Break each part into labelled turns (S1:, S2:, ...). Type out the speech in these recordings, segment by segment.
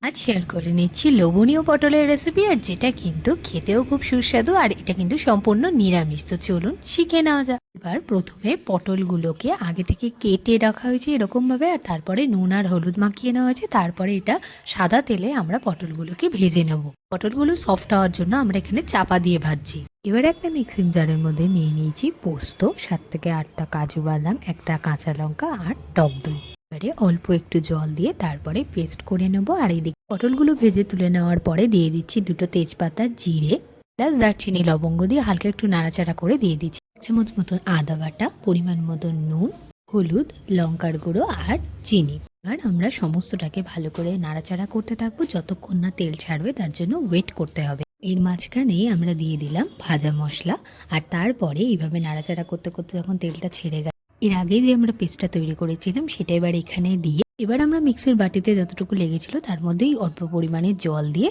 S1: আজ শেয়ার করে নিচ্ছি লোভনীয় পটলের রেসিপি, আর যেটা কিন্তু খেতেও খুব সুস্বাদু, আর এটা কিন্তু সম্পূর্ণ নিরামিষ। তো চলুন শিখে নেওয়া যাক। এবার প্রথমে পটলগুলোকে আগে থেকে কেটে রাখা হয়েছে এরকমভাবে, আর তারপরে নুন আর হলুদ মাখিয়ে নেওয়া হয়েছে। তারপরে এটা সাদা তেলে আমরা পটলগুলোকে ভেজে নেব। পটলগুলো সফট হওয়ার জন্য আমরা এখানে চাপা দিয়ে ভাজছি। এবার একটা মিক্সিং জারের মধ্যে নিয়ে নিয়েছি পোস্ত, 7 থেকে 8টা কাজু বাদাম, একটা কাঁচা লঙ্কা আর টক দই। এবারে অল্প একটু জল দিয়ে তারপরে পেস্ট করে নেবো। আর এইদিকে পটলগুলো ভেজে তুলে নেওয়ার পরে দিয়ে দিচ্ছি 2টো তেজপাতা, জিরে প্লাস দারচিনি লবঙ্গ দিয়ে হালকা একটু নাড়াচাড়া করে দিয়ে দিচ্ছি 1 চামচ মতন আদা বাটা, পরিমাণ মতন নুন, হলুদ, লঙ্কার গুঁড়ো আর চিনি। এবার আমরা সমস্তটাকে ভালো করে নাড়াচাড়া করতে থাকবো যতক্ষণ না তেল ছাড়বে, তার জন্য ওয়েট করতে হবে। এর মাঝখানে আমরা দিয়ে দিলাম ভাজা মশলা, আর তারপরে এইভাবে নাড়াচাড়া করতে করতে যখন তেলটা ছেড়ে গেল, এর আগে যে আমরা পেস্টটা তৈরি করেছিলাম সেটা এবার এখানে দিয়ে এবার আমরা মিক্সির বাটিতে যতটুকু লেগেছিল তার মধ্যেই অল্প পরিমাণে জল দিয়ে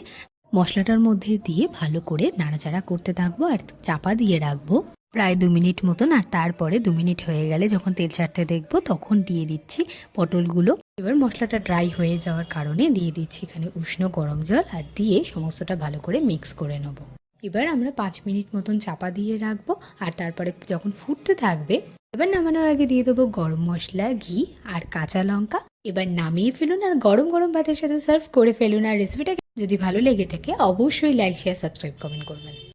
S1: মশলাটার মধ্যে দিয়ে ভালো করে নাড়াচাড়া করতে থাকবো আর চাপা দিয়ে রাখবো প্রায় 2 মিনিট মতন। আর তারপরে 2 মিনিট হয়ে গেলে যখন তেল ছাড়তে দেখবো তখন দিয়ে দিচ্ছি পটলগুলো। এবার মশলাটা ড্রাই হয়ে যাওয়ার কারণে দিয়ে দিচ্ছি এখানে উষ্ণ গরম জল, আর দিয়ে সমস্তটা ভালো করে মিক্স করে নেবো। এবার আমরা 5 মিনিট মতন চাপা দিয়ে রাখবো, আর তারপরে যখন ফুটতে থাকবে এবার নামানোর আগে দিয়ে দেবো গরম মশলা, ঘি আর কাঁচা লঙ্কা। এবার নামিয়ে ফেলুন আর গরম গরম ভাতের সাথে সার্ভ করে ফেলুন। আর রেসিপিটা যদি ভালো লেগে থাকে অবশ্যই লাইক, শেয়ার, সাবস্ক্রাইব, কমেন্ট করবেন।